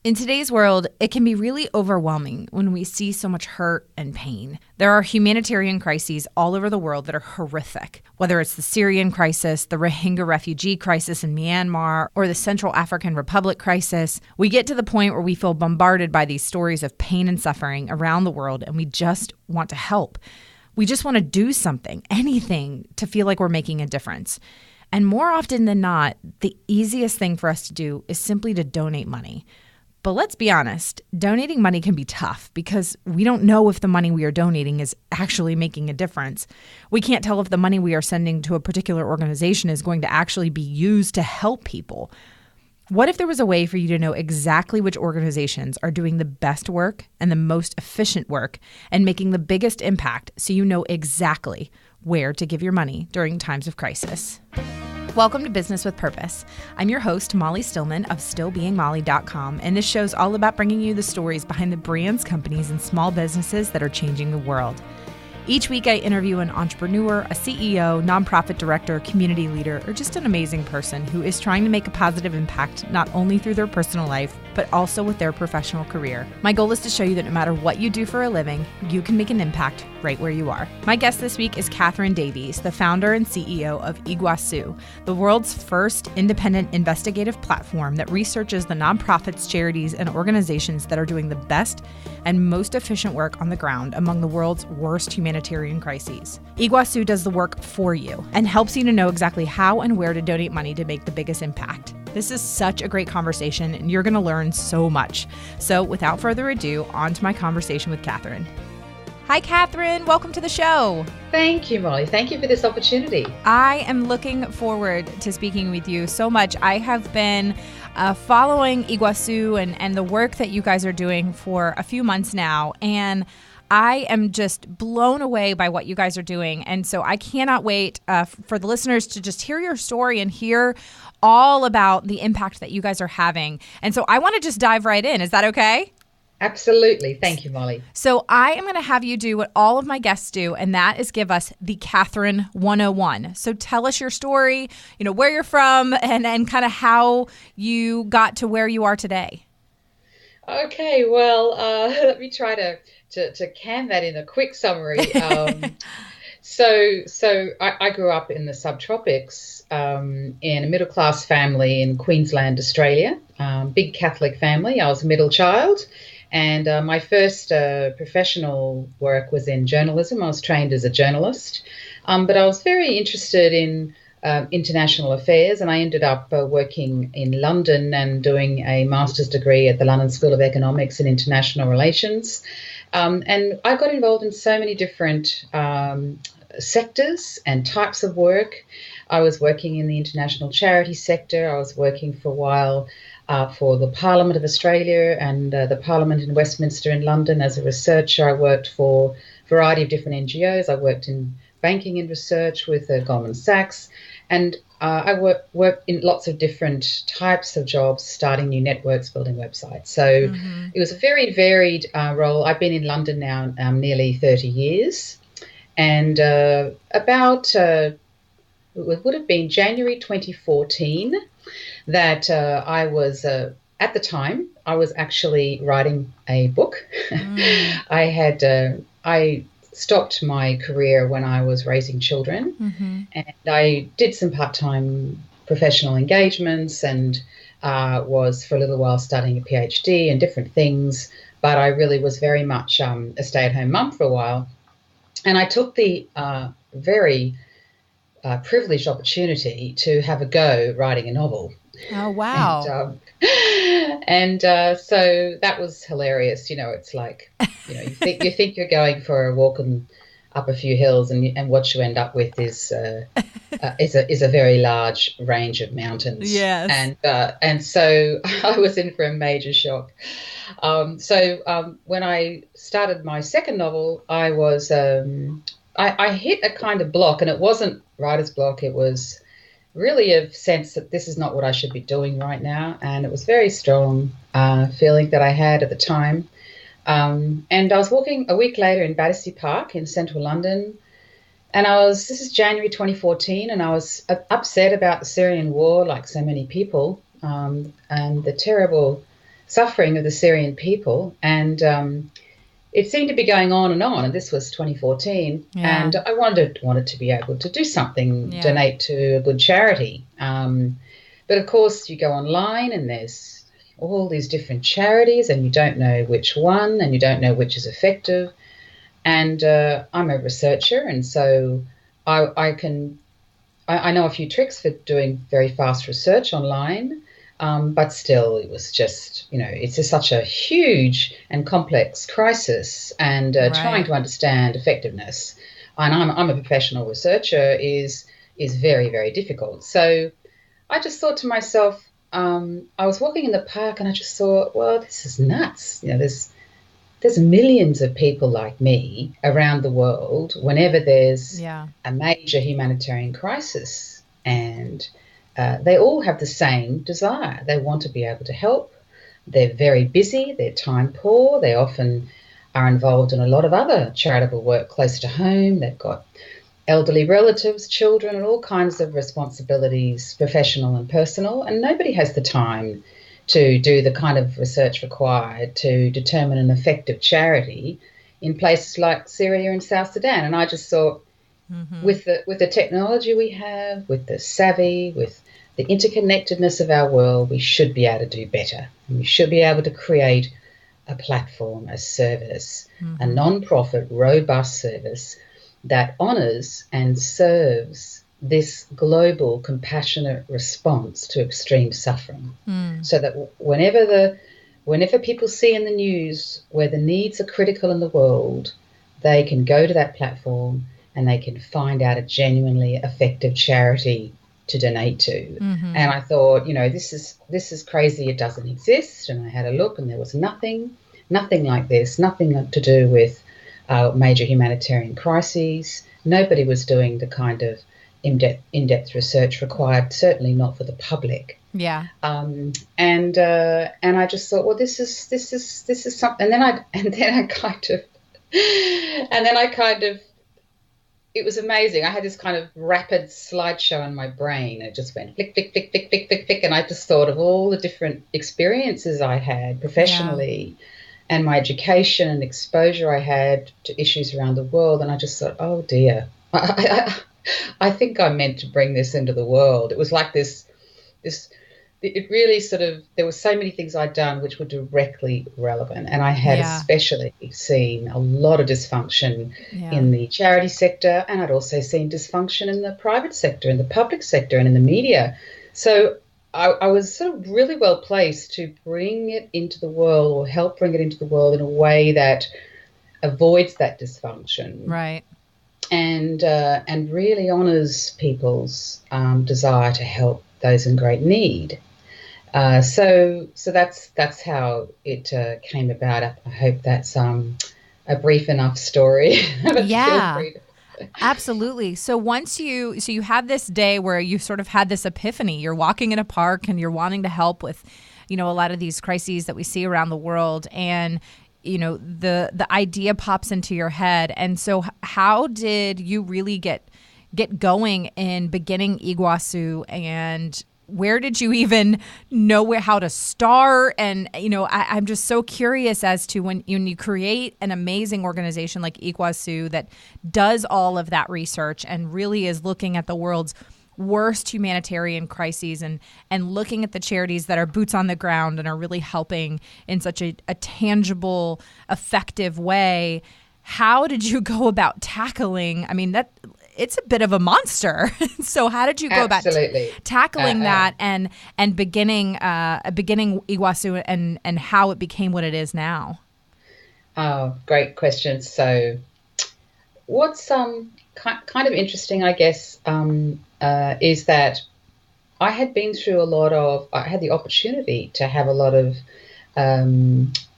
In today's world, it can be really overwhelming when we see so much hurt and pain. There are humanitarian crises all over the world that are horrific, whether it's the Syrian crisis, the Rohingya refugee crisis in Myanmar, or the Central African Republic crisis. We get to the point where we feel bombarded by these stories of pain and suffering around the world, and we just want to help. We just want to do something, anything, to feel like we're making a difference. And more often than not, the easiest thing for us to do is simply to donate money. But let's be honest, donating money can be tough because we don't know if the money we are donating is actually making a difference. We can't tell if the money we are sending to a particular organization is going to actually be used to help people. What if there was a way for you to know exactly which organizations are doing the best work and the most efficient work and making the biggest impact so you know exactly where to give your money during times of crisis? Welcome to Business with Purpose. I'm your host, Molly Stillman of stillbeingmolly.com, and this show's all about bringing you the stories behind the brands, companies, and small businesses that are changing the world. Each week, I interview an entrepreneur, a CEO, nonprofit director, community leader, or just an amazing person who is trying to make a positive impact not only through their personal life, but also with their professional career. My goal is to show you that no matter what you do for a living, you can make an impact right where you are. My guest this week is Katherine Davies, the founder and CEO of igwah-soo, the world's first independent investigative platform that researches the nonprofits, charities, and organizations that are doing the best and most efficient work on the ground among the world's worst humanitarian crises. Igwah-soo does the work for you and helps you to know exactly how and where to donate money to make the biggest impact. This is such a great conversation, and you're going to learn so much. So without further ado, on to my conversation with Katherine. Hi, Katherine. Welcome to the show. Thank you, Molly. Thank you for this opportunity. I am looking forward to speaking with you so much. I have been following Iguacu and the work that you guys are doing for a few months now, and I am just blown away by what you guys are doing. And so I cannot wait for the listeners to just hear your story and hear all about the impact that you guys are having. And so I want to just dive right in. Is that okay? Absolutely. Thank you, Molly. So I am going to have you do what all of my guests do, and that is give us the Katherine 101. So tell us your story, where you're from, and kind of how you got to where you are today. Okay, well, let me try to can that in a quick summary. So I grew up in the subtropics in a middle-class family in Queensland, Australia. Big Catholic family. I was a middle child. And my first professional work was in journalism. I was trained as a journalist, but I was very interested in international affairs, and I ended up working in London and doing a master's degree at the London School of Economics and International Relations. And I got involved in so many different sectors and types of work. I was working in the international charity sector. I was working for a while for the Parliament of Australia and the Parliament in Westminster in London. As a researcher, I worked for a variety of different NGOs. I worked in banking and research with Goldman Sachs, and I worked in lots of different types of jobs, starting new networks, building websites. So It was a very varied role. I've been in London now nearly 30 years, and it would have been January 2014 that I was, at the time, I was actually writing a book. I stopped my career when I was raising children, and I did some part-time professional engagements and was for a little while studying a PhD and different things, but I really was very much a stay-at-home mum for a while. And I took the very privileged opportunity to have a go writing a novel. Oh, wow. And so that was hilarious. It's like, you think you're going for a walk up a few hills, and what you end up with is a very large range of mountains. Yes. And so I was in for a major shock. So when I started my second novel, I was I hit a kind of block, and it wasn't writer's block. It was really a sense that this is not what I should be doing right now. And it was very strong feeling that I had at the time. And I was walking a week later in Battersea Park in central London. And this is January 2014, and I was upset about the Syrian war, like so many people, and the terrible suffering of the Syrian people, and it seemed to be going on, and this was 2014, and I wanted to be able to do something, donate to a good charity. But of course, you go online and there's all these different charities, and you don't know which one, and you don't know which is effective. And I'm a researcher, and so I know a few tricks for doing very fast research online. But still, it was just, it's just such a huge and complex crisis, and trying to understand effectiveness. And I'm a professional researcher is very, very difficult. So I just thought to myself, I was walking in the park and I just thought, well, this is nuts. There's millions of people like me around the world whenever there's a major humanitarian crisis, and they all have the same desire. They want to be able to help. They're very busy. They're time poor. They often are involved in a lot of other charitable work closer to home. They've got elderly relatives, children, and all kinds of responsibilities, professional and personal, and nobody has the time to do the kind of research required to determine an effective charity in places like Syria and South Sudan. And I just thought, with the technology we have, with the savvy, with the interconnectedness of our world, we should be able to do better. And we should be able to create a platform, a service, a non-profit, robust service that honours and serves this global compassionate response to extreme suffering, so that whenever people see in the news where the needs are critical in the world, they can go to that platform and they can find out a genuinely effective charity to donate to. And I thought, this is crazy. It doesn't exist. And I had a look, and there was nothing like this, nothing to do with major humanitarian crises. Nobody was doing the kind of in-depth research required, certainly not for the public. And I just thought, well, this is something. And then I kind of it was amazing. I had this kind of rapid slideshow in my brain. It just went flick, flick, flick, flick, flick, flick, flick, and I just thought of all the different experiences I had professionally, and my education and exposure I had to issues around the world. And I just thought, oh dear, I think I'm meant to bring this into the world. It was like this, it really sort of, there were so many things I'd done which were directly relevant. And I had especially seen a lot of dysfunction in the charity sector, and I'd also seen dysfunction in the private sector, in the public sector, and in the media. So I was sort of really well placed to bring it into the world, or help bring it into the world in a way that avoids that dysfunction. Right. And really honours people's desire to help those in great need. So that's how it came about. I hope that's a brief enough story. Yeah, absolutely. So you had this day where you sort of had this epiphany. You're walking in a park and you're wanting to help with, a lot of these crises that we see around the world, and the idea pops into your head. And so how did you really get going in beginning Iguacu, and where did you even know how to start? And, I'm just so curious as to when you create an amazing organization like Iguacu that does all of that research and really is looking at the world's worst humanitarian crises and looking at the charities that are boots on the ground and are really helping in such a tangible, effective way. How did you go about tackling? I mean, it's a bit of a monster. So how did you go about tackling that and beginning Iguacu and how it became what it is now? Oh, great question. So what's kind of interesting, I guess, is that I had been through I had the opportunity to have a lot of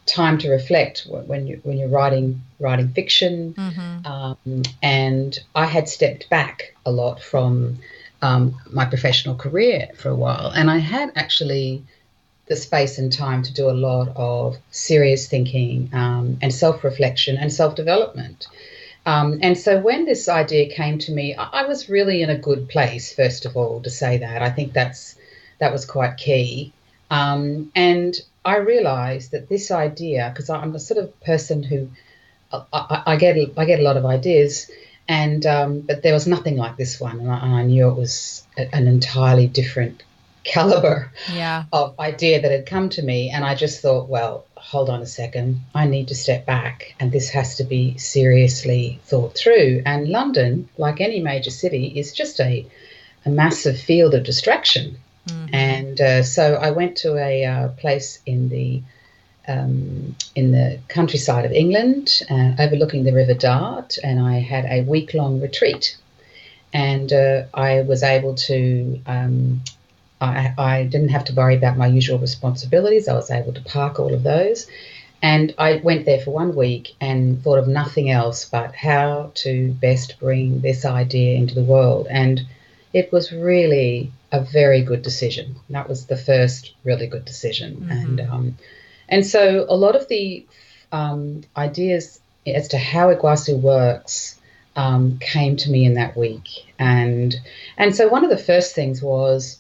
time to reflect when you're writing fiction, and I had stepped back a lot from my professional career for a while, and I had actually the space and time to do a lot of serious thinking and self-reflection and self-development. And so when this idea came to me, I was really in a good place, first of all, to say that. I think that was quite key. And I realized that this idea, because I'm the sort of person who I get a lot of ideas, and but there was nothing like this one, and I knew it was an entirely different caliber of idea that had come to me, and I just thought, well, hold on a second, I need to step back, and this has to be seriously thought through. And London, like any major city, is just a massive field of distraction. Mm-hmm. And so I went to a place in the countryside of England, overlooking the River Dart, and I had a week-long retreat. And I was able to, I didn't have to worry about my usual responsibilities. I was able to park all of those. And I went there for 1 week and thought of nothing else but how to best bring this idea into the world. And it was really a very good decision. That was the first really good decision. Mm-hmm. And so a lot of the ideas as to how Iguacu works came to me in that week. And so one of the first things was,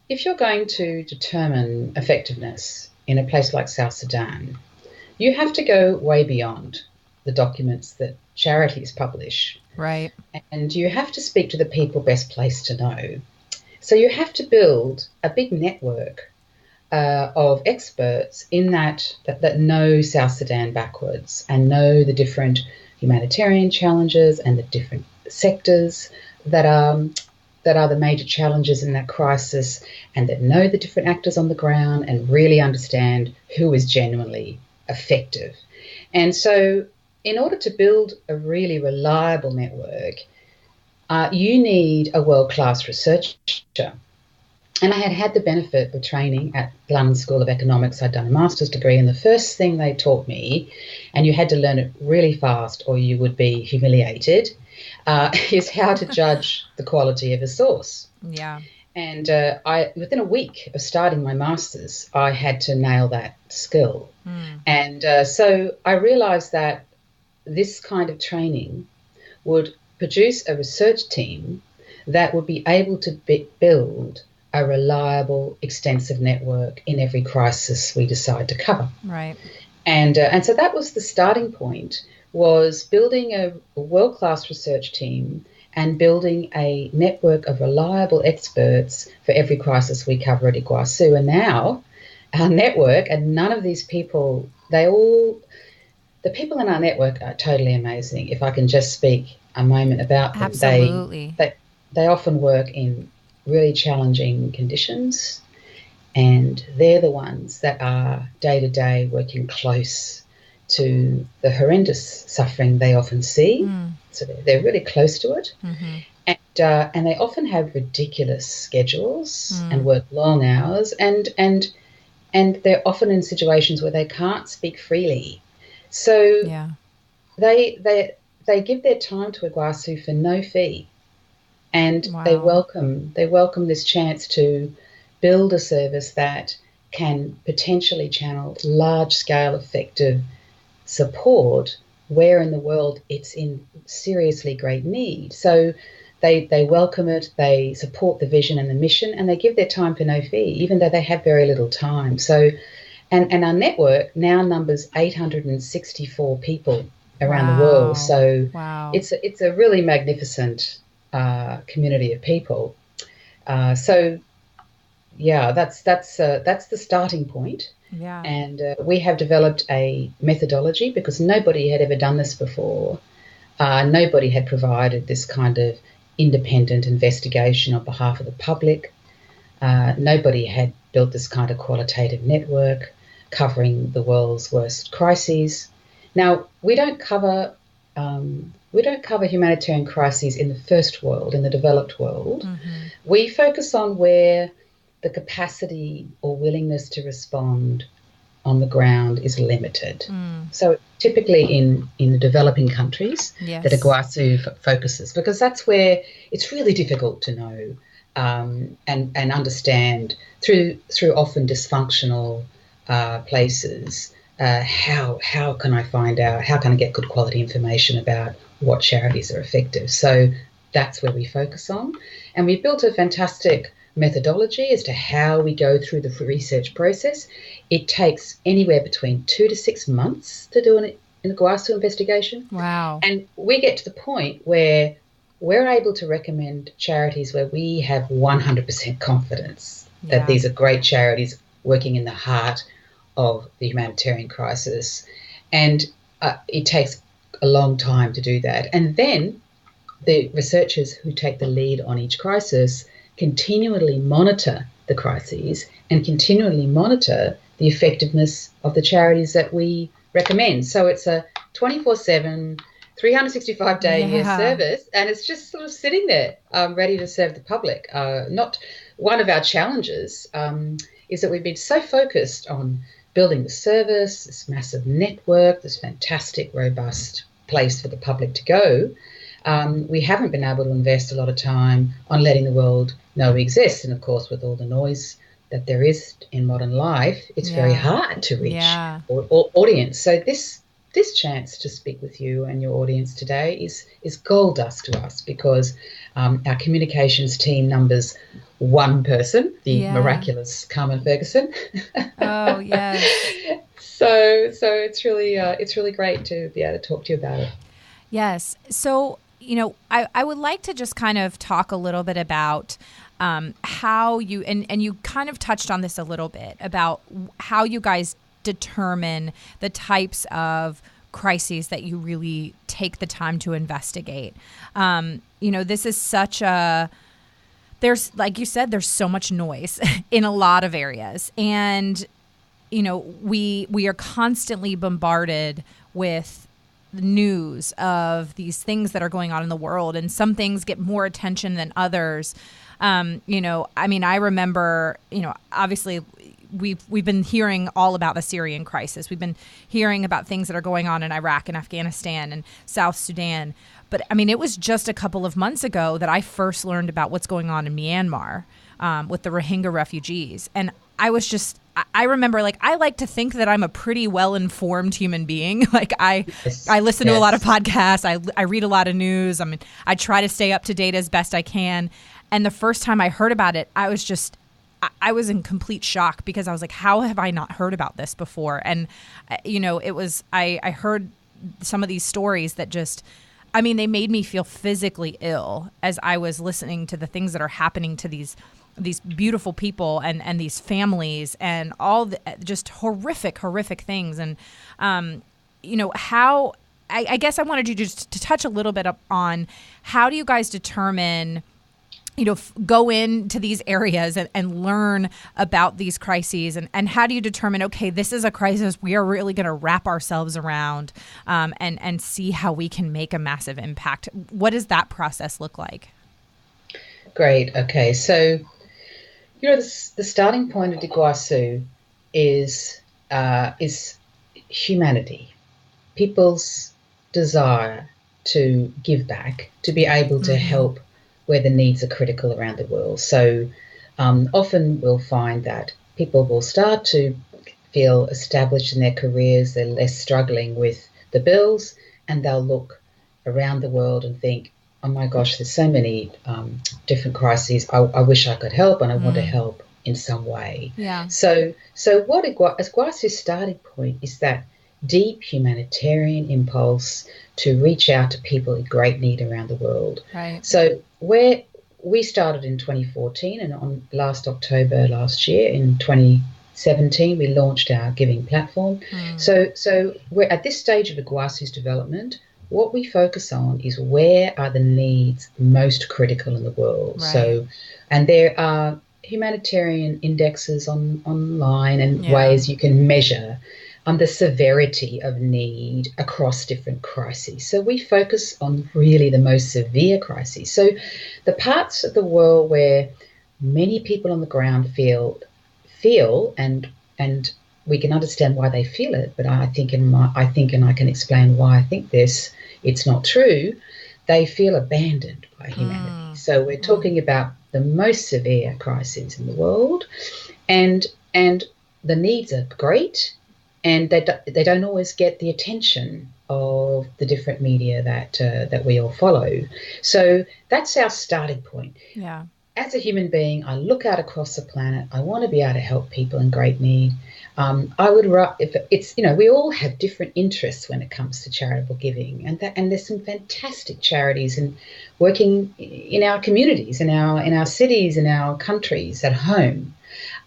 if you're going to determine effectiveness in a place like South Sudan, you have to go way beyond the documents that charities publish. Right. And you have to speak to the people best placed to know. So you have to build a big network of experts in that know South Sudan backwards and know the different humanitarian challenges and the different sectors that are the major challenges in that crisis, and that know the different actors on the ground and really understand who is genuinely effective. And so in order to build a really reliable network, you need a world-class researcher. And I had the benefit of training at the London School of Economics. I'd done a master's degree, and the first thing they taught me, and you had to learn it really fast or you would be humiliated, is how to judge the quality of a source. Yeah. And within a week of starting my master's, I had to nail that skill. And so I realised that this kind of training would produce a research team that would be able to build a reliable, extensive network in every crisis we decide to cover. Right. And so that was the starting point, was building a world-class research team and building a network of reliable experts for every crisis we cover at Iguacu. And now our network, and none of these people, the people in our network are totally amazing. If I can just speak a moment about them. Absolutely. They often work in really challenging conditions, and they're the ones that are day-to-day working close to the horrendous suffering they often see. So they're really close to it. Mm-hmm. And they often have ridiculous schedules and work long hours, and they're often in situations where they can't speak freely. So they give their time to Iguacu for no fee, and they welcome this chance to build a service that can potentially channel large-scale effective support where in the world it's in seriously great need. So they welcome it, they support the vision and the mission, and they give their time for no fee, even though they have very little time. So, and our network now numbers 864 people around the world. So it's a really magnificent community of people. So that's the starting point. Yeah. And we have developed a methodology because nobody had ever done this before. Nobody had provided this kind of independent investigation on behalf of the public. Nobody had built this kind of qualitative network covering the world's worst crises. Now, we don't cover humanitarian crises in the first world, in the developed world. Mm-hmm. We focus on where the capacity or willingness to respond on the ground is limited. So typically in the developing countries that Iguacu focuses, because that's where it's really difficult to know and understand through often dysfunctional places. How can I find out? How can I get good quality information about what charities are effective? So that's where we focus on. And we've built a fantastic methodology as to how we go through the research process. It takes anywhere between 2 to 6 months to do an Iguacu investigation. Wow. And we get to the point where we're able to recommend charities where we have 100% confidence that these are great charities working in the heart of the humanitarian crisis. And it takes a long time to do that. And then the researchers who take the lead on each crisis continually monitor the crises and continually monitor the effectiveness of the charities that we recommend. So it's a 24/7, 365-day a year service, and it's just sort of sitting there ready to serve the public. Not one of our challenges is that we've been so focused on building the service, this massive network, this fantastic, robust place for the public to go. We haven't been able to invest a lot of time on letting the world know we exist. And of course, with all the noise that there is in modern life, it's very hard to reach audience. So this chance to speak with you and your audience today is gold dust to us, because our communications team numbers one person, the miraculous Carmen Ferguson. Oh, yes. So it's really great to be able to talk to you about it. Yes. So, I would like to just kind of talk a little bit about how you, and you kind of touched on this a little bit, about how you guys determine the types of crises that you really take the time to investigate. This is such there's, like you said, there's so much noise in a lot of areas. And, we are constantly bombarded with news of these things that are going on in the world, and some things get more attention than others. I remember, obviously we've been hearing all about the Syrian crisis. We've been hearing about things that are going on in Iraq and Afghanistan and South Sudan. But it was just a couple of months ago that I first learned about what's going on in Myanmar with the Rohingya refugees. And I remember, I like to think that I'm a pretty well-informed human being. I listen to a lot of podcasts. I read a lot of news. I try to stay up to date as best I can. And the first time I heard about it, I was in complete shock, because I was like, how have I not heard about this before? And, I heard some of these stories that just, they made me feel physically ill as I was listening to the things that are happening to these beautiful people and these families, and all the just horrific things. And, how, I guess I wanted you just to touch a little bit on how do you guys determine, go into these areas and learn about these crises, and how do you determine, okay, this is a crisis we are really going to wrap ourselves around and see how we can make a massive impact? What does that process look like? Great. Okay. So, the starting point of Iguacu is humanity, people's desire to give back, to be able to help where the needs are critical around the world. So often we'll find that people will start to feel established in their careers, they're less struggling with the bills, and they'll look around the world and think, oh my gosh, there's so many different crises. I wish I could help, and I want to help in some way. Yeah. So what Iguacu's starting point is that deep humanitarian impulse to reach out to people in great need around the world. Right. So where we started in 2014, and on October last year, in 2017, we launched our giving platform. So we're at this stage of Iguacu's development. What we focus on is where are the needs most critical in the world. Right. So, and there are humanitarian indexes online and ways you can measure the severity of need across different crises. So we focus on really the most severe crises. So the parts of the world where many people on the ground feel and we can understand why they feel it, but I think and I can explain why I think this, it's not true. They feel abandoned by humanity. So we're talking about the most severe crises in the world, and the needs are great, and they don't always get the attention of the different media that we all follow. So that's our starting point. Yeah. as a human being, I look out across the planet. I want to be able to help people in great need. If it's, we all have different interests when it comes to charitable giving, and there's some fantastic charities and working in our communities, in our cities, in our countries, at home.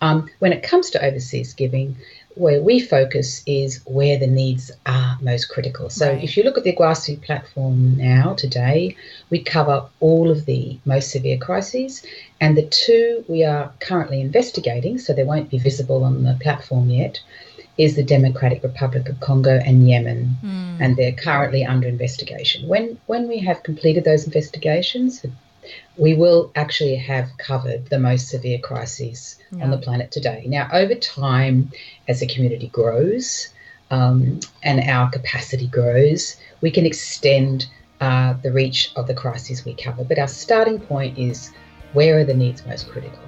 When it comes to overseas giving, where we focus is where the needs are most critical. So if you look at the Iguacu platform now, today, we cover all of the most severe crises, and the two we are currently investigating, so they won't be visible on the platform yet, is the Democratic Republic of Congo and Yemen, and they're currently under investigation. When we have completed those investigations, we will actually have covered the most severe crises on the planet today. Now, over time, as the community grows and our capacity grows, we can extend the reach of the crises we cover. But our starting point is, where are the needs most critical?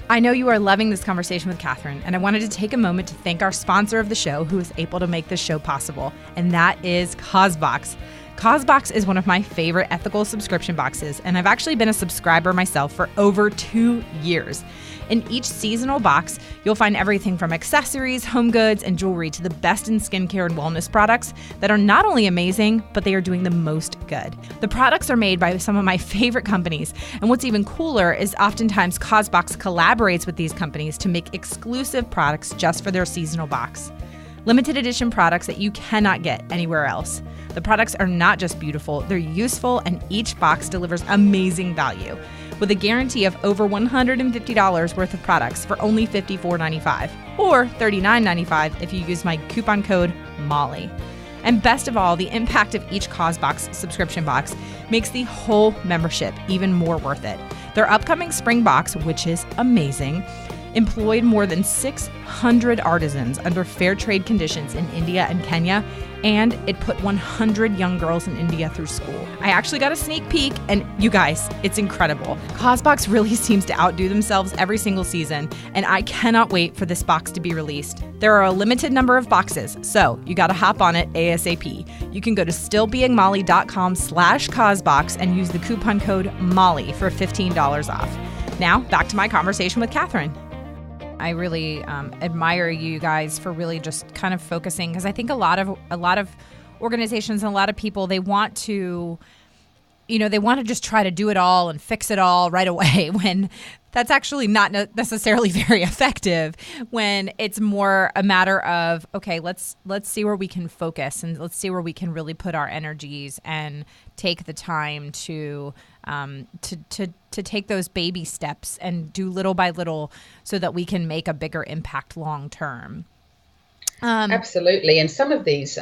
I know you are loving this conversation with Katherine, and I wanted to take a moment to thank our sponsor of the show who is able to make this show possible, and that is CauseBox. CauseBox is one of my favorite ethical subscription boxes, and I've actually been a subscriber myself for over 2 years. In each seasonal box, you'll find everything from accessories, home goods, and jewelry to the best in skincare and wellness products that are not only amazing, but they are doing the most good. The products are made by some of my favorite companies, and what's even cooler is oftentimes CauseBox collaborates with these companies to make exclusive products just for their seasonal box. Limited edition products that you cannot get anywhere else. The products are not just beautiful, they're useful, and each box delivers amazing value, with a guarantee of over $150 worth of products for only $54.95 or $39.95 if you use my coupon code MOLLY. And best of all, the impact of each CauseBox subscription box makes the whole membership even more worth it. Their upcoming spring box, which is amazing, employed more than 600 artisans under fair trade conditions in India and Kenya, and it put 100 young girls in India through school. I actually got a sneak peek, and you guys, it's incredible. CauseBox really seems to outdo themselves every single season, and I cannot wait for this box to be released. There are a limited number of boxes, so you gotta hop on it ASAP. You can go to stillbeingmolly.com/CauseBox and use the coupon code MOLLY for $15 off. Now, back to my conversation with Katherine. I really admire you guys for really just kind of focusing, because I think a lot of organizations and a lot of people, they want to just try to do it all and fix it all right away, when that's actually not necessarily very effective. When it's more a matter of, okay, let's see where we can focus, and let's see where we can really put our energies and take the time to take those baby steps and do little by little so that we can make a bigger impact long term. Absolutely. And some of these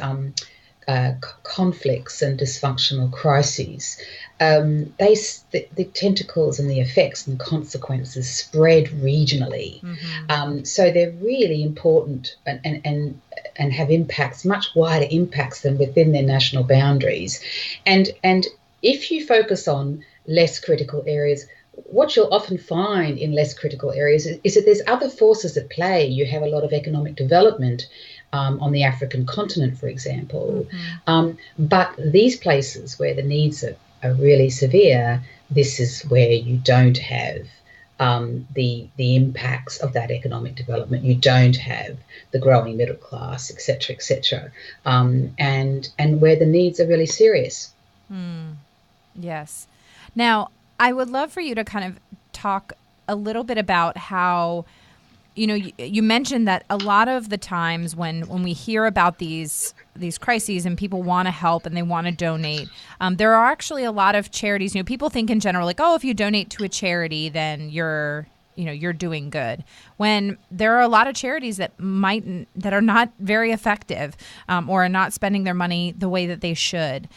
conflicts and dysfunctional crises, the tentacles and the effects and consequences spread regionally. So they're really important and have impacts, much wider impacts than within their national boundaries. And if you focus on less critical areas, what you'll often find in less critical areas is that there's other forces at play. You have a lot of economic development on the African continent, for example. But these places where the needs are really severe, this is where you don't have the impacts of that economic development. You don't have the growing middle class, et cetera, and where the needs are really serious. Yes. Now, I would love for you to kind of talk a little bit about how, you mentioned that a lot of the times when we hear about these crises and people want to help and they want to donate, there are actually a lot of charities. People think in general, like, oh, if you donate to a charity, then you're doing good. When there are a lot of charities that are not very effective, or are not spending their money the way that they should.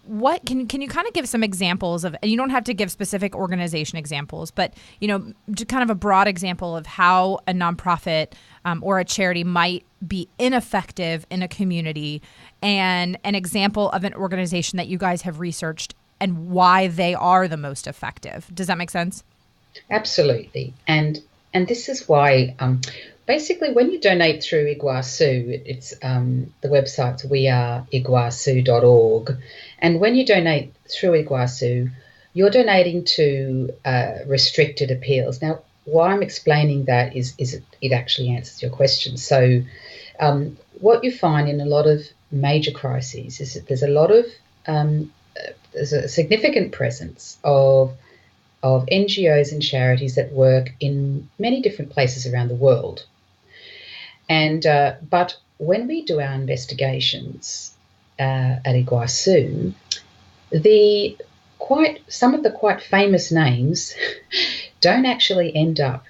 What can you kind of give some examples of, and you don't have to give specific organization examples, but just kind of a broad example of how a nonprofit or a charity might be ineffective in a community, and an example of an organization that you guys have researched and why they are the most effective. Does that make sense? Absolutely. And this is why basically, when you donate through Igwah-soo, it's the website's weareigwah-soo.org. And when you donate through Iguacu, you're donating to restricted appeals. Now, why I'm explaining that is it actually answers your question. So what you find in a lot of major crises is that there's a significant presence of NGOs and charities that work in many different places around the world. And but when we do our investigations at Iguacu, some of the quite famous names don't actually end up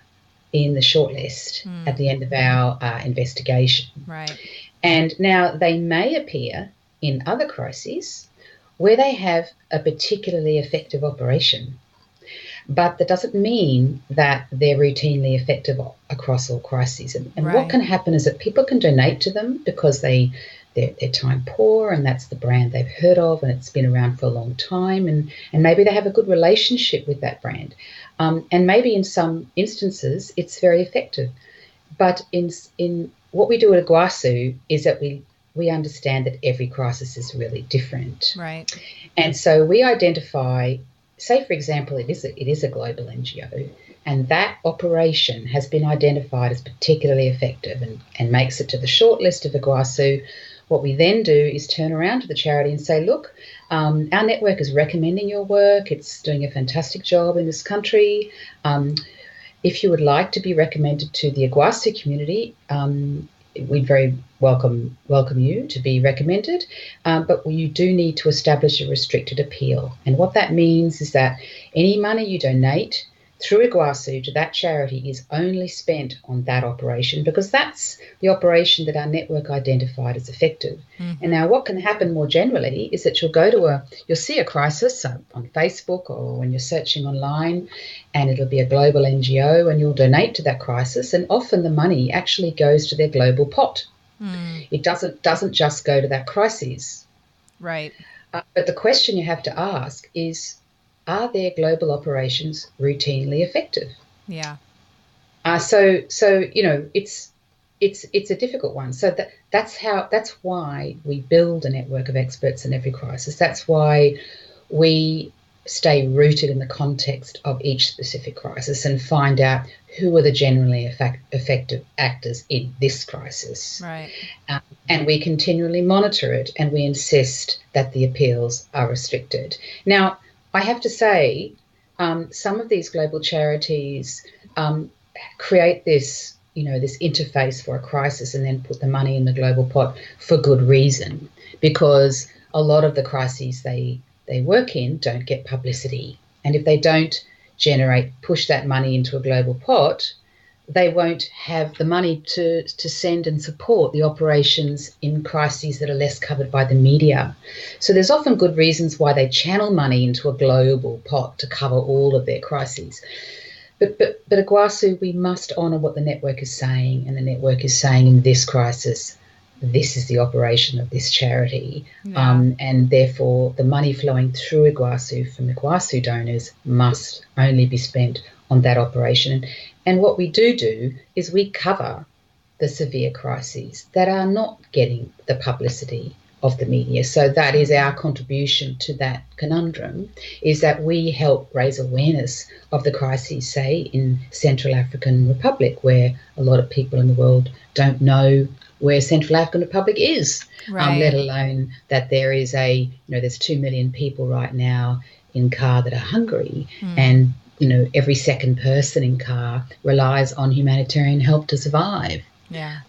in the shortlist at the end of our investigation. Right. And now they may appear in other crises where they have a particularly effective operation. But that doesn't mean that they're routinely effective across all crises. And what can happen is that people can donate to them because they're time poor and that's the brand they've heard of and it's been around for a long time, and maybe they have a good relationship with that brand. And maybe in some instances it's very effective. But in what we do at Iguacu is that we understand that every crisis is really different. Right. And so we identify, say, for example, it is a global NGO, and that operation has been identified as particularly effective and makes it to the shortlist of Iguacu. What we then do is turn around to the charity and say, look, our network is recommending your work. It's doing a fantastic job in this country. If you would like to be recommended to the Iguacu community, we'd very welcome you to be recommended, but you do need to establish a restricted appeal. And what that means is that any money you donate through Iguacu to that charity is only spent on that operation, because that's the operation that our network identified as effective. Mm-hmm. And now what can happen more generally is that you'll see a crisis on Facebook or when you're searching online, and it'll be a global NGO, and you'll donate to that crisis, and often the money actually goes to their global pot. It doesn't just go to that crisis. Right. But the question you have to ask is, are their global operations routinely effective? Yeah. So it's a difficult one. So that's why we build a network of experts in every crisis. That's why we stay rooted in the context of each specific crisis and find out who are the generally effective actors in this crisis. Right. And we continually monitor it, and we insist that the appeals are restricted. Now, I have to say, some of these global charities create this interface for a crisis and then put the money in the global pot for good reason, because a lot of the crises they work in don't get publicity. And if they don't push that money into a global pot, they won't have the money to send and support the operations in crises that are less covered by the media. So there's often good reasons why they channel money into a global pot to cover all of their crises. But at Iguacu, we must honour what the network is saying, and the network is saying in this crisis, this is the operation of this charity. Yeah. And therefore the money flowing through Iguacu from Iguacu donors must only be spent on that operation. And what we do is we cover the severe crises that are not getting the publicity of the media. So that is our contribution to that conundrum, is that we help raise awareness of the crises, say, in Central African Republic, where a lot of people in the world don't know where Central African Republic is, right. Let alone that there is there's 2 million people right now in Car that are hungry, and every second person in Car relies on humanitarian help to survive. Yeah.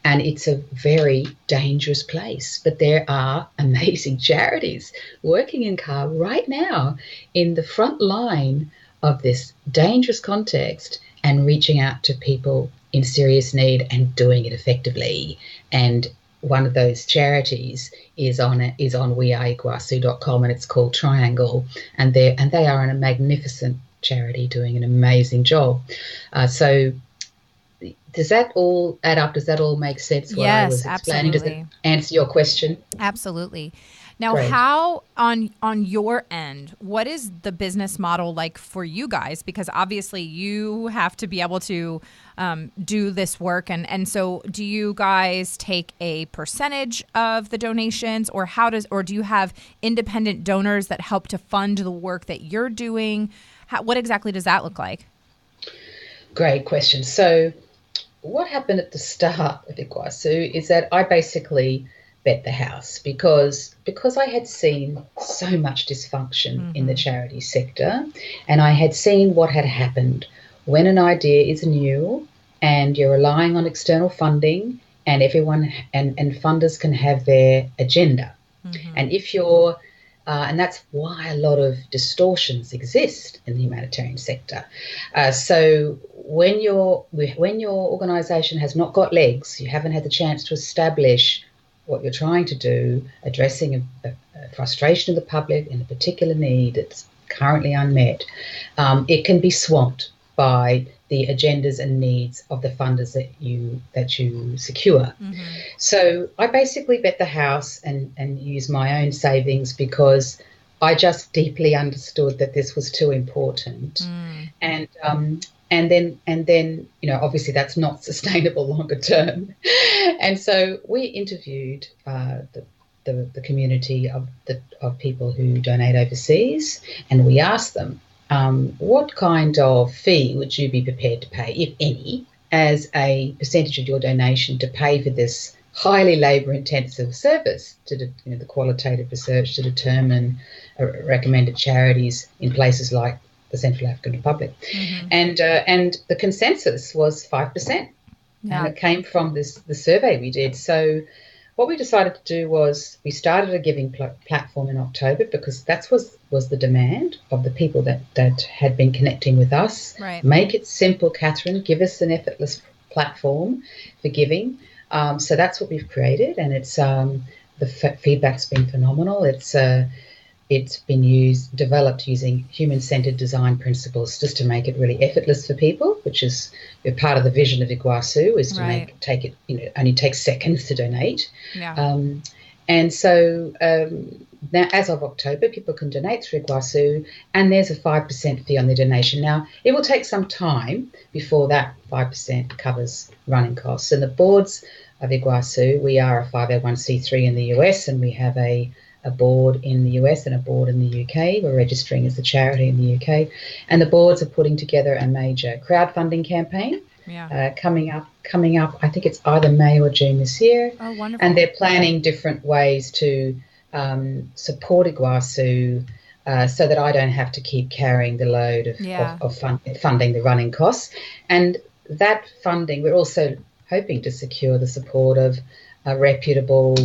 And it's a very dangerous place. But there are amazing charities working in Car right now in the front line of this dangerous context and reaching out to people in serious need and doing it effectively. And one of those charities is on weareiguah-soo.com, and it's called Triangle, and they are a magnificent charity doing an amazing job. So does that all add up? Does that all make sense? What Yes, I was explaining? absolutely. Does it answer your question? Absolutely. Now, Great. how on your end, what is the business model like for you guys? Because obviously you have to be able to do this work. And so do you guys take a percentage of the donations, or do you have independent donors that help to fund the work that you're doing? What exactly does that look like? Great question. So what happened at the start of Iguacu is that I basically bet the house because I had seen so much dysfunction in the charity sector, and I had seen what had happened when an idea is new and you're relying on external funding, and everyone and funders can have their agenda. And if you're and that's why a lot of distortions exist in the humanitarian sector. So when your organisation has not got legs, you haven't had the chance to establish what you're trying to do, addressing a frustration of the public in a particular need that's currently unmet, it can be swamped by the agendas and needs of the funders that you secure. So I basically bet the house and use my own savings because I just deeply understood that this was too important. And then obviously that's not sustainable longer term. And so we interviewed the community of people who donate overseas, and we asked them, what kind of fee would you be prepared to pay, if any, as a percentage of your donation to pay for this highly labour-intensive service, to the qualitative research to determine recommended charities in places like the Central African Republic. And the consensus was 5%. And it came from the survey we did. So what we decided to do was we started a giving platform in October because that was the demand of the people that had been connecting with us. Right. Make it simple, Katherine. Give us an effortless platform for giving. So that's what we've created, and it's the feedback's been phenomenal. It's been developed using human-centered design principles just to make it really effortless for people, which is part of the vision of Iguacu, is to only takes seconds to donate. And so now, as of October, people can donate through Iguacu, and there's a 5% fee on the donation. Now, it will take some time before that 5% covers running costs. And the boards of Iguacu, we are a 501c3 in the US, and we have a board in the US and a board in the UK. We're registering as a charity in the UK. And the boards are putting together a major crowdfunding campaign coming up. I think it's either May or June this year. Oh, wonderful. And they're planning different ways to support Iguacu so that I don't have to keep carrying the load of funding the running costs. And that funding, we're also hoping to secure the support of a reputable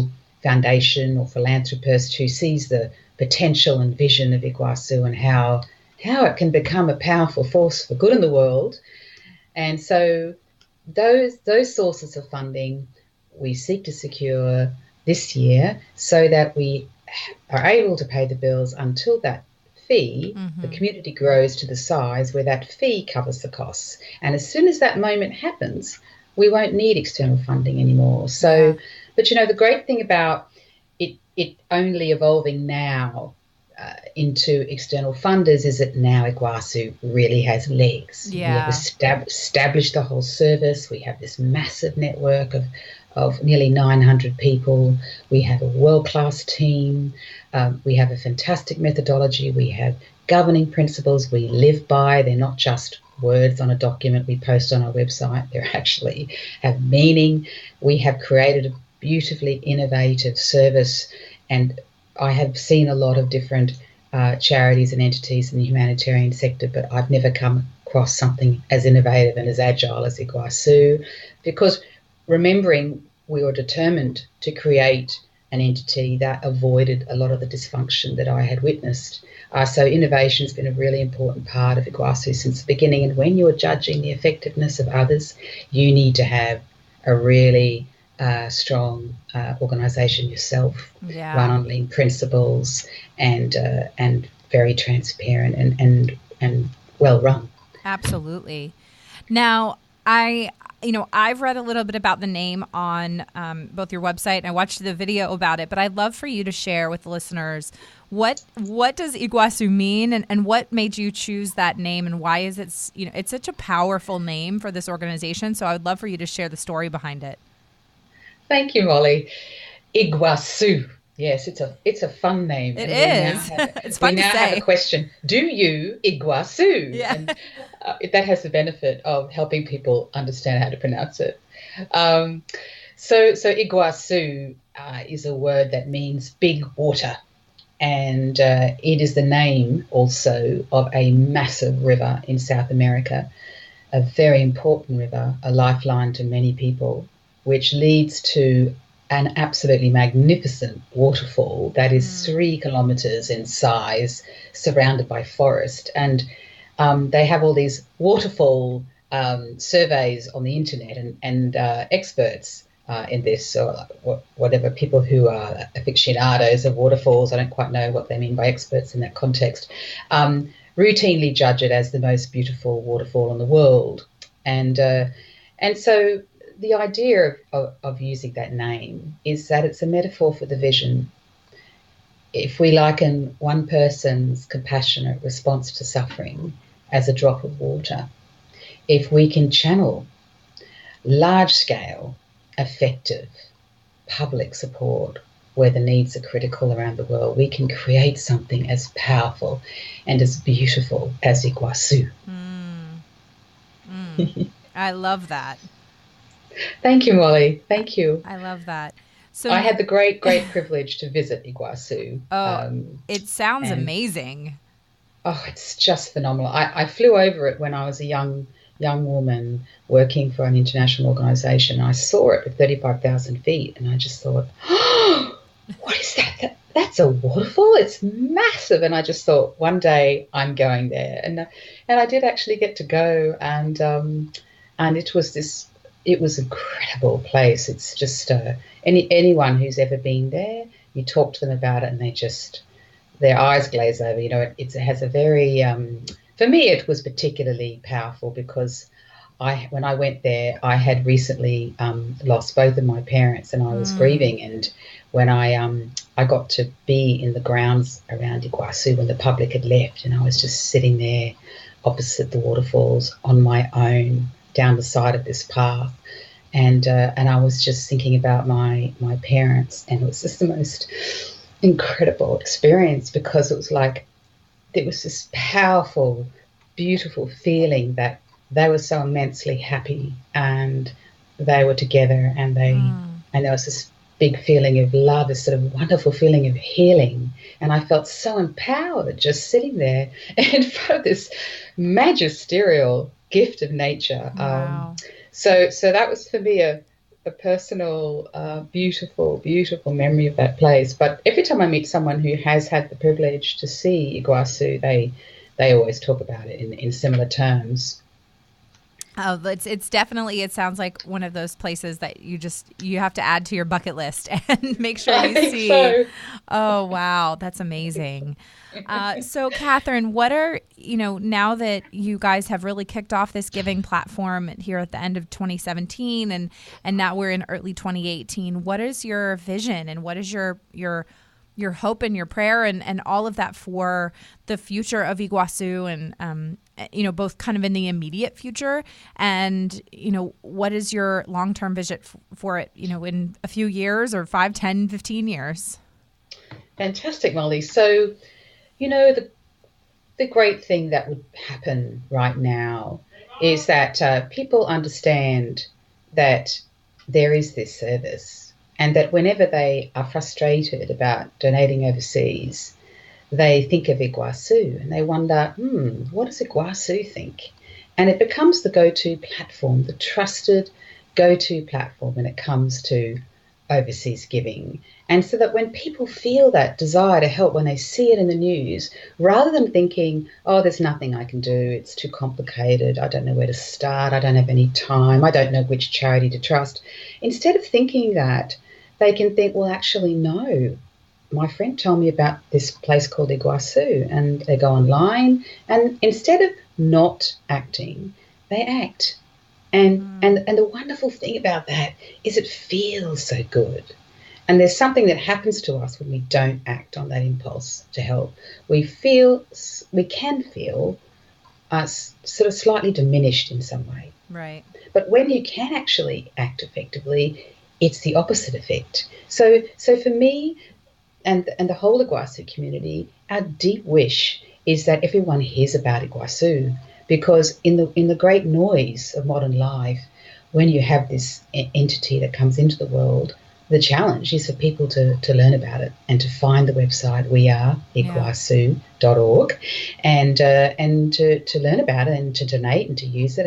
foundation or philanthropist who sees the potential and vision of Iguacu and how it can become a powerful force for good in the world. And so those sources of funding we seek to secure this year so that we are able to pay the bills until that fee, the community grows to the size where that fee covers the costs. And as soon as that moment happens, we won't need external funding anymore. So, but the great thing about it only evolving now into external funders is that now Iguacu really has legs. We have established the whole service. We have this massive network of nearly 900 people. We have a world-class team. We have a fantastic methodology. We have governing principles we live by. They're not just words on a document we post on our website. They actually have meaning. We have created a beautifully innovative service, and I have seen a lot of different charities and entities in the humanitarian sector, but I've never come across something as innovative and as agile as Iguacu, because remembering we were determined to create an entity that avoided a lot of the dysfunction that I had witnessed. So innovation has been a really important part of Iguacu since the beginning, and when you're judging the effectiveness of others, you need to have a really strong organisation yourself, run on lean principles, and very transparent and well run. Absolutely. Now, I've read a little bit about the name on both your website and I watched the video about it, but I'd love for you to share with the listeners what does Iguacu mean and what made you choose that name and why is it, it's such a powerful name for this organization. So I would love for you to share the story behind it. Thank you, Molly. Igwah-soo. Yes, it's a fun name. It is. It's fun to say. We now have a question. Do you Iguacu? Yeah. And that has the benefit of helping people understand how to pronounce it. So Iguacu is a word that means big water. And it is the name also of a massive river in South America, a very important river, a lifeline to many people, which leads to an absolutely magnificent waterfall that is 3 kilometres in size, surrounded by forest. And they have all these waterfall surveys on the internet and experts in this, or whatever, people who are aficionados of waterfalls, I don't quite know what they mean by experts in that context, routinely judge it as the most beautiful waterfall in the world. And so the idea of using that name is that it's a metaphor for the vision. If we liken one person's compassionate response to suffering as a drop of water, if we can channel large-scale, effective public support where the needs are critical around the world, we can create something as powerful and as beautiful as Iguacu. I love that. Thank you, Molly. Thank you. I love that. So I had the great privilege to visit Iguacu. It sounds amazing. Oh, it's just phenomenal. I flew over it when I was a young woman working for an international organisation. I saw it at 35,000 feet and I just thought, oh, what is that? That's a waterfall. It's massive. And I just thought, one day I'm going there. And I did actually get to go, and it was an incredible place. It's just anyone who's ever been there, you talk to them about it and their eyes glaze over. It has a very, for me, it was particularly powerful because when I went there, I had recently lost both of my parents and I was grieving. And when I got to be in the grounds around Iguacu when the public had left, and I was just sitting there opposite the waterfalls on my own down the side of this path, and I was just thinking about my parents, and it was just the most incredible experience because it was like there was this powerful, beautiful feeling that they were so immensely happy and they were together, and there was this big feeling of love, this sort of wonderful feeling of healing, and I felt so empowered just sitting there in front of this magisterial gift of nature. Wow. So that was for me a personal, beautiful, beautiful memory of that place. But every time I meet someone who has had the privilege to see Iguacu, they always talk about it in similar terms. Oh, it's definitely, it sounds like one of those places that you have to add to your bucket list and make sure you see. So. Oh, wow. That's amazing. So Katherine, what are, now that you guys have really kicked off this giving platform here at the end of 2017 and now we're in early 2018, what is your vision and what is your hope and your prayer and all of that for the future of Iguacu and, both kind of in the immediate future and, what is your long-term vision for it, in a few years or 5, 10, 15 years? Fantastic, Molly. So, the great thing that would happen right now is that people understand that there is this service and that whenever they are frustrated about donating overseas, they think of Iguacu and they wonder, what does Iguacu think? And it becomes the go-to platform, the trusted go-to platform when it comes to overseas giving. And so that when people feel that desire to help, when they see it in the news, rather than thinking, oh, there's nothing I can do, it's too complicated, I don't know where to start, I don't have any time, I don't know which charity to trust, instead of thinking that, they can think, well, actually, no. My friend told me about this place called Iguacu, and they go online, and instead of not acting, they act. And the wonderful thing about that is it feels so good. And there's something that happens to us when we don't act on that impulse to help. We can feel us sort of slightly diminished in some way. Right. But when you can actually act effectively, it's the opposite effect. So for me and the whole Iguacu community, our deep wish is that everyone hears about Iguacu, because in the great noise of modern life, when you have this entity that comes into the world, the challenge is for people to learn about it and to find the website We Are igwah-soo.org and to learn about it and to donate and to use it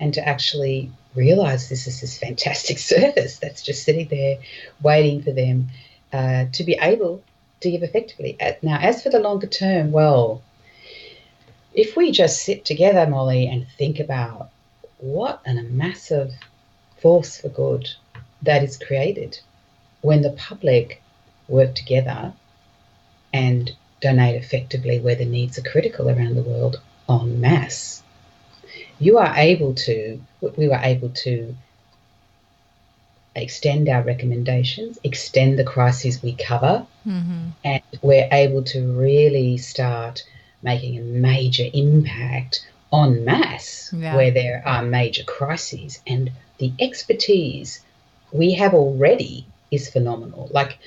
and to actually realise this is this fantastic service that's just sitting there waiting for them to be able to give effectively. Now, as for the longer term, well, if we just sit together, Molly, and think about what a massive force for good that is created when the public work together and donate effectively where the needs are critical around the world en masse, we were able to extend our recommendations, extend the crises we cover, and we're able to really start making a major impact en masse where there are major crises. And the expertise we have already is phenomenal. Like,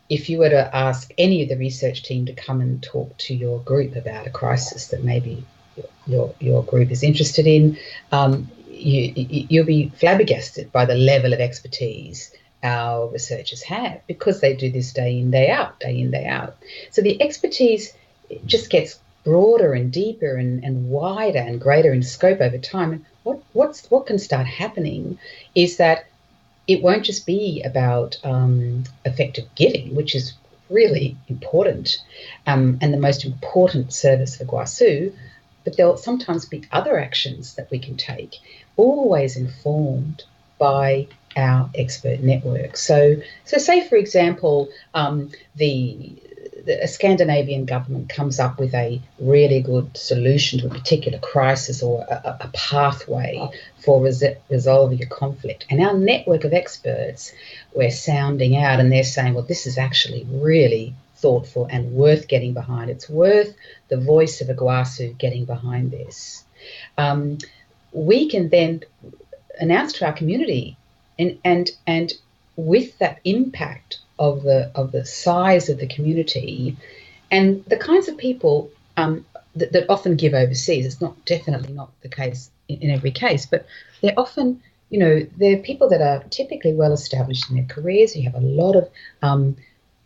if you were to ask any of the research team to come and talk to your group about a crisis that maybe your group is interested in, you'll be flabbergasted by the level of expertise our researchers have, because they do this day in, day out. So the expertise just gets broader and deeper and wider and greater in scope over time. And what can start happening is that it won't just be about effective giving, which is really important and the most important service for Iguacu, but there'll sometimes be other actions that we can take, always informed by our expert network. So say, for example, a Scandinavian government comes up with a really good solution to a particular crisis or a pathway for resolving a conflict. And our network of experts, we're sounding out and they're saying, well, this is actually really thoughtful and worth getting behind. It's worth the voice of Iguacu getting behind this. We can then announce to our community and with that impact of the size of the community and the kinds of people that often give overseas. It's definitely not the case in every case, but they're often, they're people that are typically well established in their careers. You have a lot of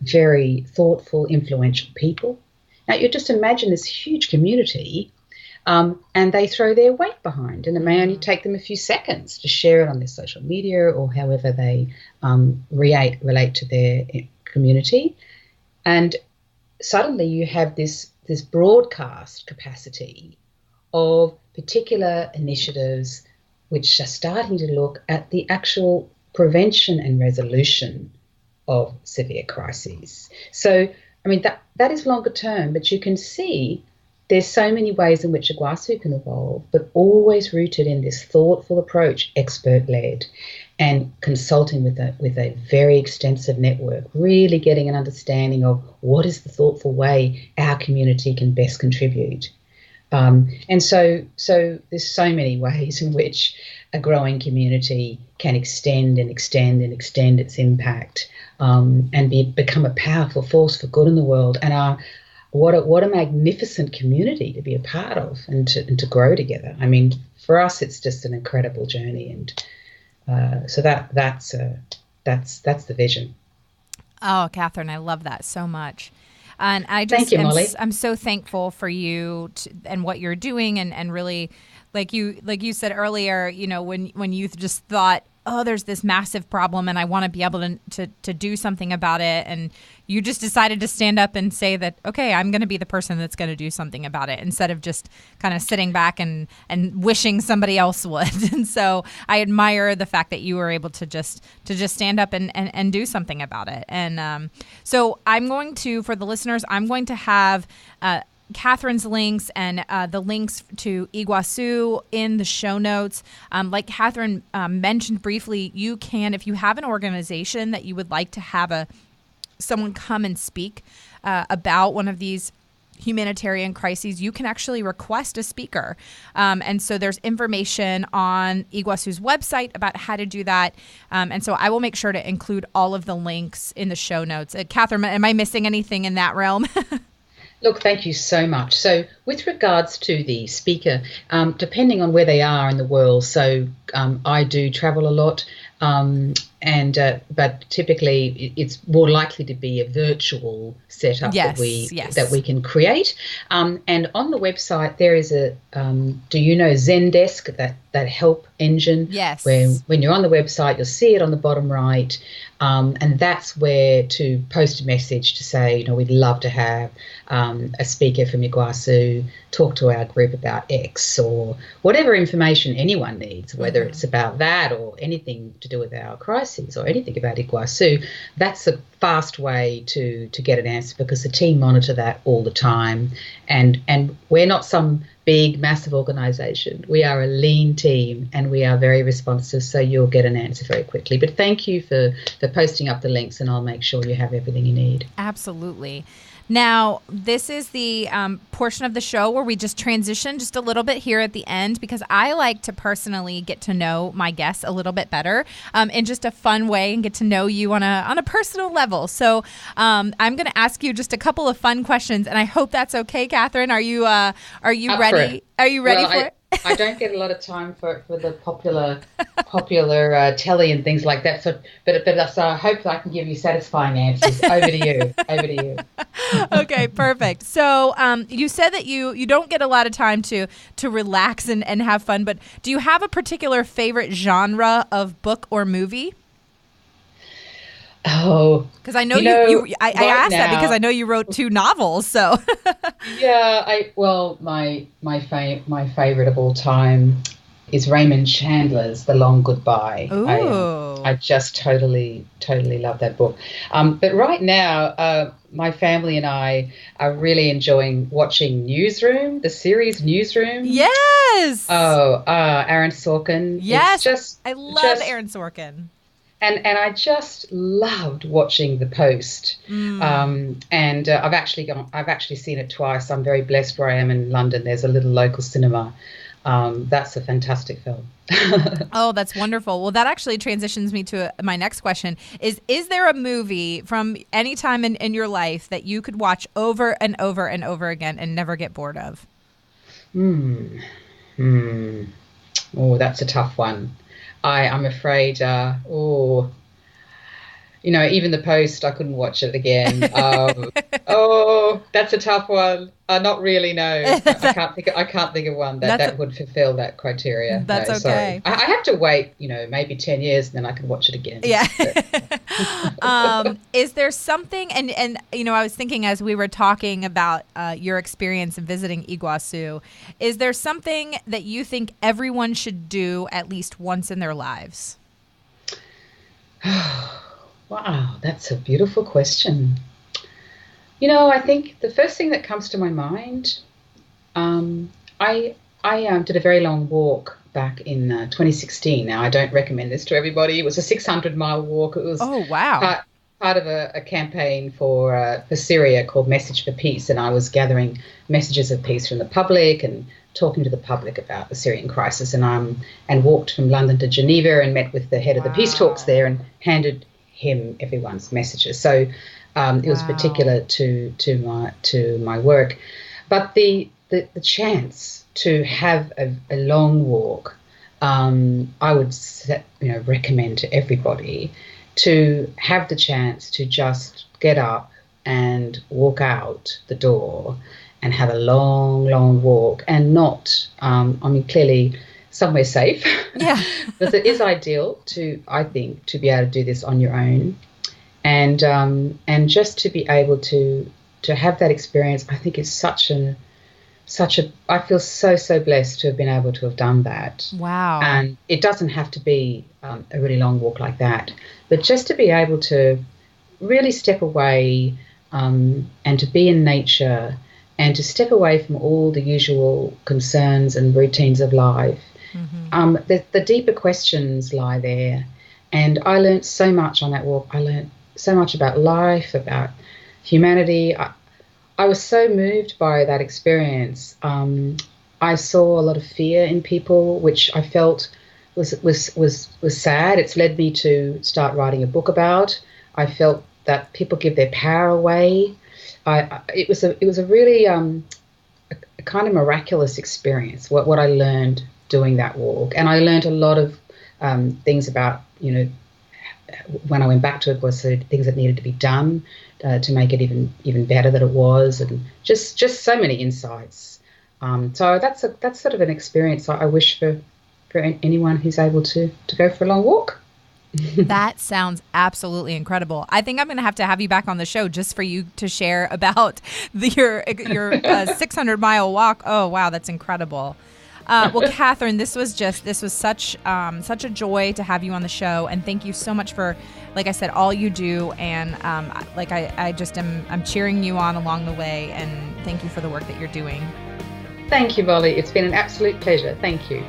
very thoughtful, influential people. Now, you just imagine this huge community and they throw their weight behind, and it may only take them a few seconds to share it on their social media or however they relate to their community. And suddenly you have this broadcast capacity of particular initiatives which are starting to look at the actual prevention and resolution of severe crises. So, I mean, that is longer term, but you can see there's so many ways in which Iguacu can evolve, but always rooted in this thoughtful approach, expert-led, and consulting with a very extensive network, really getting an understanding of what is the thoughtful way our community can best contribute. And so there's so many ways in which a growing community can extend its impact and become a powerful force for good in the world. And what a magnificent community to be a part of and to grow together. I mean, for us, it's just an incredible journey, and so that's the vision. Oh, Katherine, I love that so much. And Thank you, Molly. I'm so thankful for you and what you're doing, and really, like you said earlier, when you just thought, oh, there's this massive problem and I want to be able to do something about it. And you just decided to stand up and say that, okay, I'm going to be the person that's going to do something about it, instead of just kind of sitting back and wishing somebody else would. And so I admire the fact that you were able to just stand up and do something about it. And so I'm going to, for the listeners, I'm going to have Katherine's links and the links to Iguacu in the show notes. Like Katherine mentioned briefly, you can, if you have an organization that you would like to have someone come and speak about one of these humanitarian crises, you can actually request a speaker. And so there's information on Iguacu's website about how to do that. And so I will make sure to include all of the links in the show notes. Katherine, am I missing anything in that realm? Look, thank you so much. So with regards to the speaker, depending on where they are in the world, so I do travel a lot, but typically it's more likely to be a virtual setup that we can create. And on the website there is a do you know Zendesk, that help engine? Yes. Where when you're on the website you'll see it on the bottom right, and that's where to post a message to say, we'd love to have a speaker from Iguacu talk to our group about X, or whatever information anyone needs, whether it's about that or anything to do with our crises or anything about Iguacu. That's a fast way to get an answer, because the team monitor that all the time, and we're not some big massive organization. We are a lean team and we are very responsive, so you'll get an answer very quickly. But thank you for posting up the links, and I'll make sure you have everything you need. Absolutely. Now, this is the portion of the show where we just transition just a little bit here at the end, because I like to personally get to know my guests a little bit better in just a fun way, and get to know you on a personal level. So I'm going to ask you just a couple of fun questions, and I hope that's okay, Katherine. Are you ready? Are you ready for it? I don't get a lot of time for the popular telly and things like that. So I hope that I can give you satisfying answers. Over to you. Okay, perfect. So you said that you don't get a lot of time to relax and have fun, but do you have a particular favorite genre of book or movie? Oh, because I know I asked that because I know you wrote 2 novels. So yeah, my favorite of all time is Raymond Chandler's The Long Goodbye. Ooh. I just totally love that book. But right now, my family and I are really enjoying watching Newsroom, the series Newsroom. Yes. Oh, Aaron Sorkin. Yes, I love Aaron Sorkin. And I just loved watching The Post. And I've actually seen it twice. I'm very blessed where I am in London. There's a little local cinema. That's a fantastic film. Oh, that's wonderful. Well, that actually transitions me to my next question. Is there a movie from any time in your life that you could watch over and over and over again and never get bored of? Oh, that's a tough one. I'm afraid, even The Post, I couldn't watch it again. That's a tough one. Not really, no. I can't think of one that would fulfill that criteria. That's no, okay. Sorry. I have to wait, maybe 10 years, and then I can watch it again. Yeah. Is there something, and I was thinking as we were talking about your experience in visiting Iguacu, is there something that you think everyone should do at least once in their lives? Wow, that's a beautiful question. I think the first thing that comes to my mind, I did a very long walk back in 2016. Now, I don't recommend this to everybody. It was a 600-mile walk. It was part of a campaign for Syria called Message for Peace, and I was gathering messages of peace from the public and talking to the public about the Syrian crisis, and walked from London to Geneva and met with the head of the peace talks there and handed him everyone's messages. So it was particular to my work, but the chance to have a long walk, I would recommend to everybody to have the chance to just get up and walk out the door and have a long walk, and not clearly somewhere safe. Yeah. Because it is ideal I think to be able to do this on your own, and just to be able to have that experience. I think is such a I feel so blessed to have been able to have done that. Wow. And it doesn't have to be a really long walk like that, but just to be able to really step away and to be in nature and to step away from all the usual concerns and routines of life. The deeper questions lie there. And I learned so much on that walk. I learned so much about life, about humanity. I was so moved by that experience. I saw a lot of fear in people, which I felt was sad. It's led me to start writing a book about. I felt that people give their power away. It was a really a kind of miraculous experience. What I learned doing that walk, and I learned a lot of things about, when I went back to Iguacu, things that needed to be done to make it even better than it was, and just so many insights. So that's sort of an experience I wish for anyone who's able to go for a long walk. That sounds absolutely incredible. I think I'm going to have you back on the show just for you to share about your 600-mile walk. Oh, wow, that's incredible. Well, Katherine, this was such a joy to have you on the show, and thank you so much for, like I said, all you do, and I'm cheering you on along the way, and thank you for the work that you're doing. Thank you, Molly. It's been an absolute pleasure. Thank you.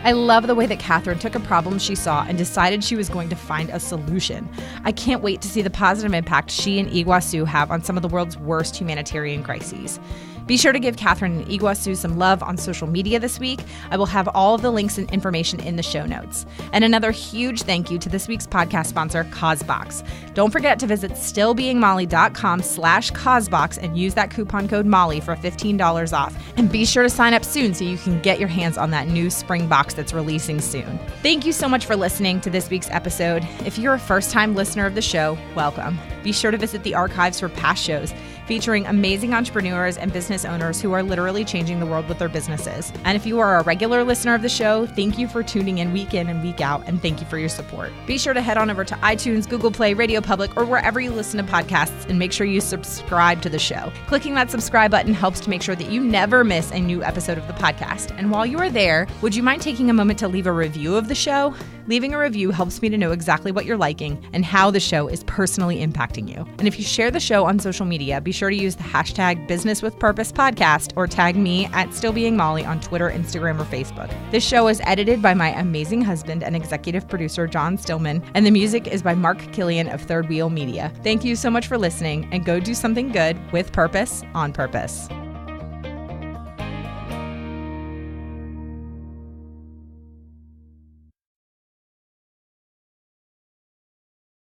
I love the way that Katherine took a problem she saw and decided she was going to find a solution. I can't wait to see the positive impact she and Iguacu have on some of the world's worst humanitarian crises. Be sure to give Katherine and Iguacu some love on social media this week. I will have all of the links and information in the show notes. And another huge thank you to this week's podcast sponsor, CauseBox. Don't forget to visit stillbeingmolly.com/CauseBox and use that coupon code Molly for $15 off. And be sure to sign up soon so you can get your hands on that new spring box that's releasing soon. Thank you so much for listening to this week's episode. If you're a first-time listener of the show, welcome. Be sure to visit the archives for past shows featuring amazing entrepreneurs and business owners who are literally changing the world with their businesses. And if you are a regular listener of the show, thank you for tuning in week and week out, and thank you for your support. Be sure to head on over to iTunes, Google Play, Radio Public, or wherever you listen to podcasts, and make sure you subscribe to the show. Clicking that subscribe button helps to make sure that you never miss a new episode of the podcast. And while you are there, would you mind taking a moment to leave a review of the show? Leaving a review helps me to know exactly what you're liking and how the show is personally impacting you. And if you share the show on social media, be sure to use the hashtag BusinessWithPurposePodcast or tag me at StillBeingMolly on Twitter, Instagram, or Facebook. This show is edited by my amazing husband and executive producer, John Stillman, and the music is by Mark Killian of Third Wheel Media. Thank you so much for listening, and go do something good with purpose on purpose.